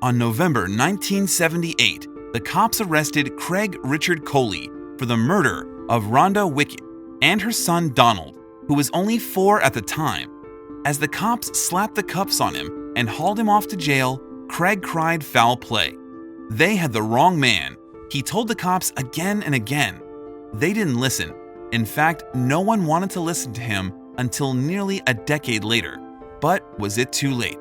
On November 1978, the cops arrested Craig Richard Coley for the murder of Rhonda Wicht and her son Donald, who was only 4 at the time. As the cops slapped the cuffs on him and hauled him off to jail, Craig cried foul play. They had the wrong man. He told the cops again and again. They didn't listen. In fact, no one wanted to listen to him until nearly a decade later. But was it too late?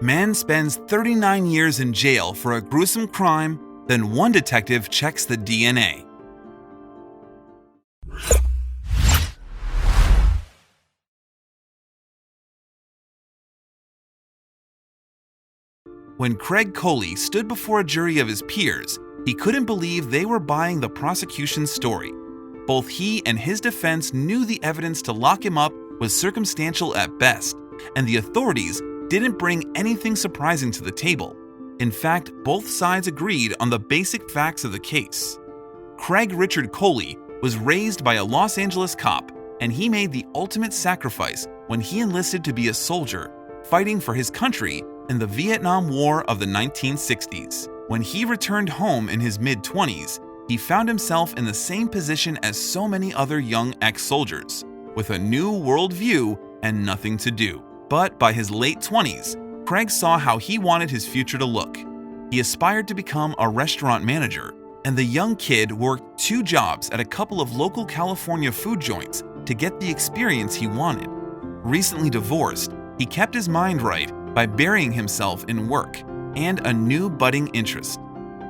Man spends 39 years in jail for a gruesome crime, then one detective checks the DNA. When Craig Coley stood before a jury of his peers, he couldn't believe they were buying the prosecution's story. Both he and his defense knew the evidence to lock him up was circumstantial at best, and the authorities didn't bring anything surprising to the table. In fact, both sides agreed on the basic facts of the case. Craig Richard Coley was raised by a Los Angeles cop, and he made the ultimate sacrifice when he enlisted to be a soldier, fighting for his country in the Vietnam War of the 1960s. When he returned home in his mid-20s, he found himself in the same position as so many other young ex-soldiers, with a new worldview and nothing to do. But by his late 20s, Craig saw how he wanted his future to look. He aspired to become a restaurant manager, and the young kid worked 2 jobs at a couple of local California food joints to get the experience he wanted. Recently divorced, he kept his mind right by burying himself in work and a new budding interest.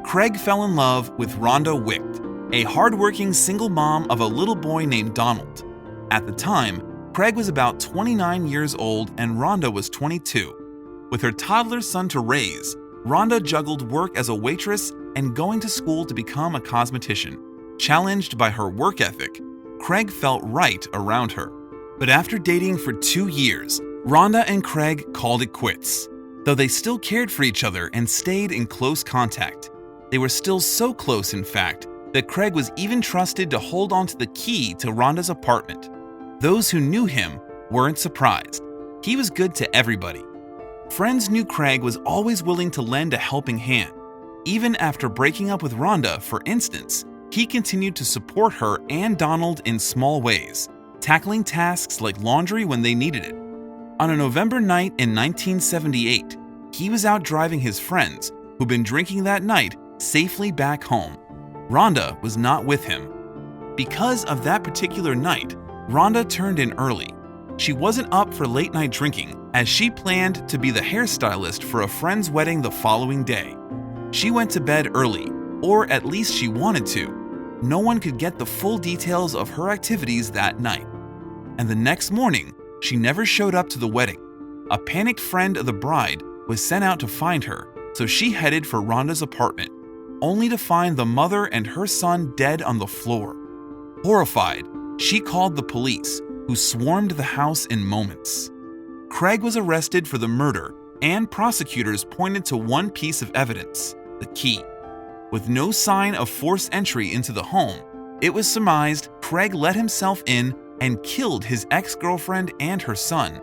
Craig fell in love with Rhonda Wicht, a hardworking single mom of a little boy named Donald. At the time, Craig was about 29 years old and Rhonda was 22. With her toddler son to raise, Rhonda juggled work as a waitress and going to school to become a cosmetician. Challenged by her work ethic, Craig felt right around her. But after dating for 2 years, Rhonda and Craig called it quits. Though they still cared for each other and stayed in close contact. They were still so close, in fact, that Craig was even trusted to hold onto the key to Rhonda's apartment. Those who knew him weren't surprised. He was good to everybody. Friends knew Craig was always willing to lend a helping hand. Even after breaking up with Rhonda, for instance, he continued to support her and Donald in small ways, tackling tasks like laundry when they needed it. On a November night in 1978, he was out driving his friends, who'd been drinking that night, safely back home. Rhonda was not with him. Because of that particular night, Rhonda turned in early. She wasn't up for late-night drinking, as she planned to be the hairstylist for a friend's wedding the following day. She went to bed early, or at least she wanted to. No one could get the full details of her activities that night. And the next morning, she never showed up to the wedding. A panicked friend of the bride was sent out to find her, so she headed for Rhonda's apartment, only to find the mother and her son dead on the floor. Horrified, she called the police, who swarmed the house in moments. Craig was arrested for the murder, and prosecutors pointed to one piece of evidence, the key. With no sign of forced entry into the home, it was surmised Craig let himself in and killed his ex-girlfriend and her son.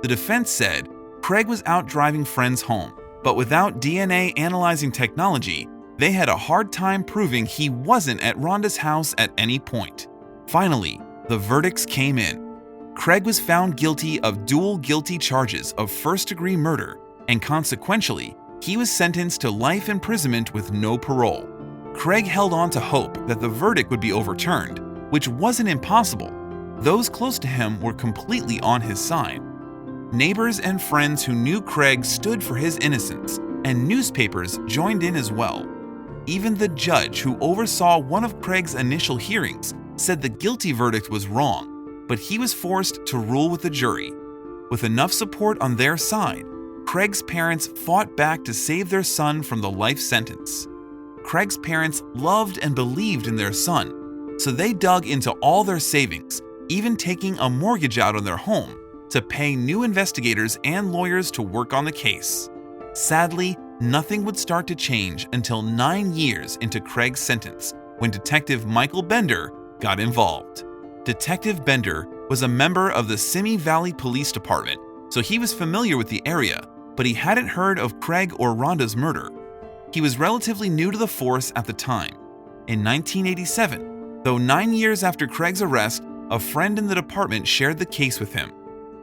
The defense said Craig was out driving friends home, but without DNA analyzing technology, they had a hard time proving he wasn't at Rhonda's house at any point. Finally, the verdicts came in. Craig was found guilty of dual guilty charges of first-degree murder, and consequentially, he was sentenced to life imprisonment with no parole. Craig held on to hope that the verdict would be overturned, which wasn't impossible. Those close to him were completely on his side. Neighbors and friends who knew Craig stood for his innocence, and newspapers joined in as well. Even the judge who oversaw one of Craig's initial hearings said the guilty verdict was wrong, but he was forced to rule with the jury. With enough support on their side, Craig's parents fought back to save their son from the life sentence. Craig's parents loved and believed in their son, so they dug into all their savings, even taking a mortgage out on their home to pay new investigators and lawyers to work on the case. Sadly, nothing would start to change until 9 years into Craig's sentence, when Detective Michael Bender got involved. Detective Bender was a member of the Simi Valley Police Department so he was familiar with the area, but he hadn't heard of Craig or Rhonda's murder. He was relatively new to the force at the time. In 1987, though 9 years after Craig's arrest, a friend in the department shared the case with him.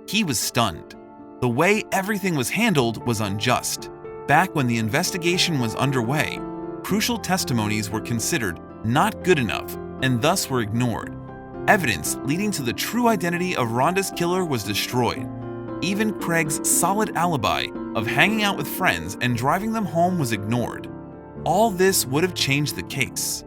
He was stunned. The way everything was handled was unjust. Back when the investigation was underway, crucial testimonies were considered not good enough and thus were ignored. Evidence leading to the true identity of Rhonda's killer was destroyed. Even Craig's solid alibi of hanging out with friends and driving them home was ignored. All this would have changed the case.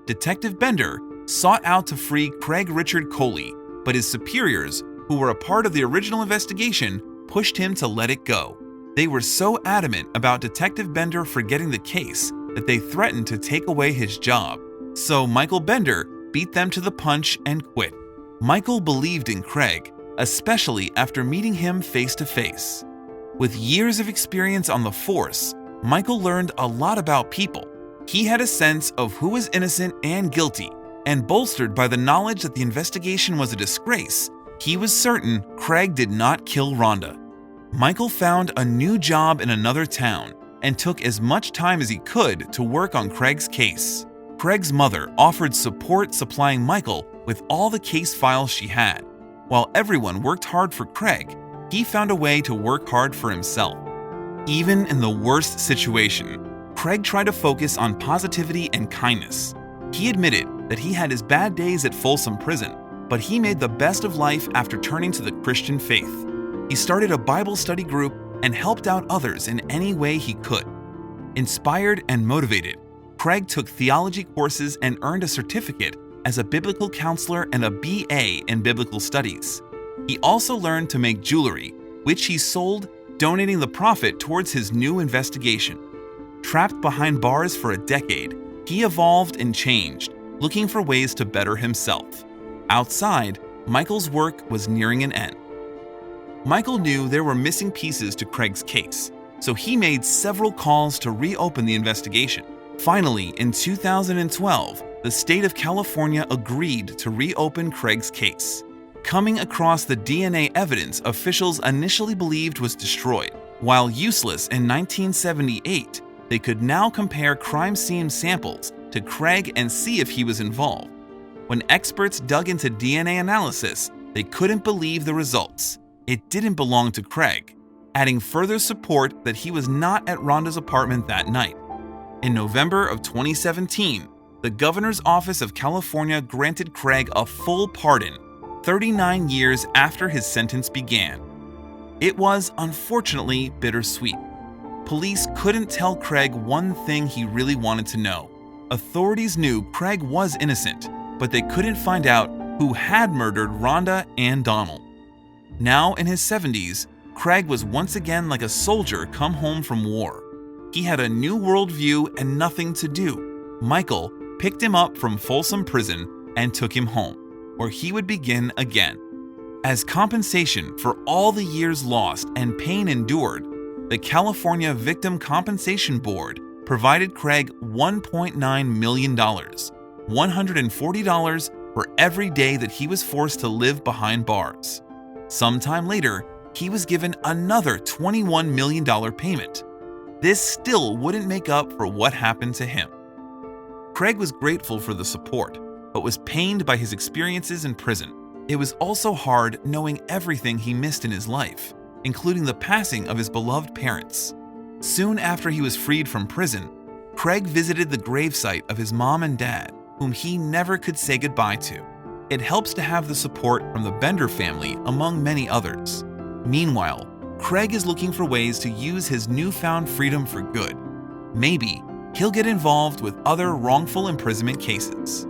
Detective Bender sought out to free Craig Richard Coley, but his superiors, who were a part of the original investigation, pushed him to let it go. They were so adamant about Detective Bender forgetting the case that they threatened to take away his job. So Michael Bender beat them to the punch and quit. Michael believed in Craig, especially after meeting him face to face. With years of experience on the force, Michael learned a lot about people. He had a sense of who was innocent and guilty, and bolstered by the knowledge that the investigation was a disgrace, he was certain Craig did not kill Rhonda. Michael found a new job in another town and took as much time as he could to work on Craig's case. Craig's mother offered support, supplying Michael with all the case files she had. While everyone worked hard for Craig, he found a way to work hard for himself. Even in the worst situation, Craig tried to focus on positivity and kindness. He admitted that he had his bad days at Folsom Prison, but he made the best of life after turning to the Christian faith. He started a Bible study group and helped out others in any way he could. Inspired and motivated, Craig took theology courses and earned a certificate as a biblical counselor and a BA in biblical studies. He also learned to make jewelry, which he sold, donating the profit towards his new investigation. Trapped behind bars for a decade, he evolved and changed, looking for ways to better himself. Outside, Michael's work was nearing an end. Michael knew there were missing pieces to Craig's case, so he made several calls to reopen the investigation. Finally, in 2012, the state of California agreed to reopen Craig's case. Coming across the DNA evidence officials initially believed was destroyed. While useless in 1978, they could now compare crime scene samples to Craig and see if he was involved. When experts dug into DNA analysis, they couldn't believe the results. It didn't belong to Craig, adding further support that he was not at Rhonda's apartment that night. In November of 2017, the Governor's Office of California granted Craig a full pardon, 39 years after his sentence began. It was unfortunately bittersweet. Police couldn't tell Craig one thing he really wanted to know. Authorities knew Craig was innocent, but they couldn't find out who had murdered Rhonda and Donald. Now in his 70s, Craig was once again like a soldier come home from war. He had a new worldview and nothing to do. Michael picked him up from Folsom Prison and took him home, where he would begin again. As compensation for all the years lost and pain endured, the California Victim Compensation Board provided Craig $1.9 million, $140 for every day that he was forced to live behind bars. Sometime later, he was given another $21 million payment. This still wouldn't make up for what happened to him. Craig was grateful for the support, but was pained by his experiences in prison. It was also hard knowing everything he missed in his life, including the passing of his beloved parents. Soon after he was freed from prison, Craig visited the gravesite of his mom and dad, whom he never could say goodbye to. It helps to have the support from the Bender family, among many others. Meanwhile, Craig is looking for ways to use his newfound freedom for good. Maybe he'll get involved with other wrongful imprisonment cases.